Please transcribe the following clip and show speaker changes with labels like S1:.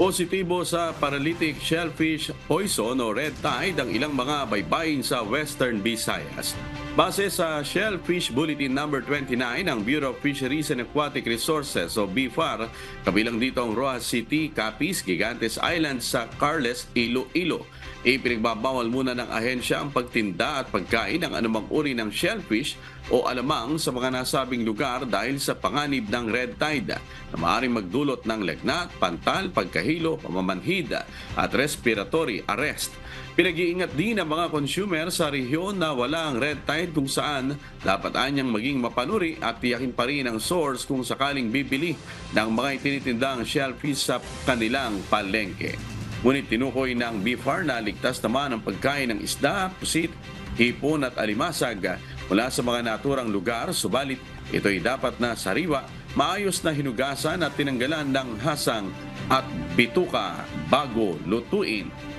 S1: Positibo sa paralytic shellfish poison o red tide ang ilang mga baybayin sa Western Visayas. Base sa Shellfish Bulletin No. 29 ng Bureau of Fisheries and Aquatic Resources o BFAR, kabilang dito ang Rojas City, Capiz, Gigantes Island sa Carles, Iloilo. Ipinagbabawal muna ng ahensya ang pagtinda at pagkain ng anumang uri ng shellfish o alamang sa mga nasabing lugar dahil sa panganib ng red tide na maaaring magdulot ng lagnat, pantal, pagkahilo, pamamanhid at respiratory arrest. Pinag-iingat din ang mga consumer sa rehiyon na wala ang red tide kung saan dapat anyang maging mapanuri at tiyakin pa rin ang source kung sakaling bibili ng mga itinitindang shellfish sa kanilang palengke. Ngunit tinukoy ng BFAR na ligtas naman ang pagkain ng isda, pusit, hipon at alimasag mula sa mga naturang lugar, subalit ito'y dapat na sariwa, maayos na hinugasan at tinanggalan ng hasang at bituka bago lutuin.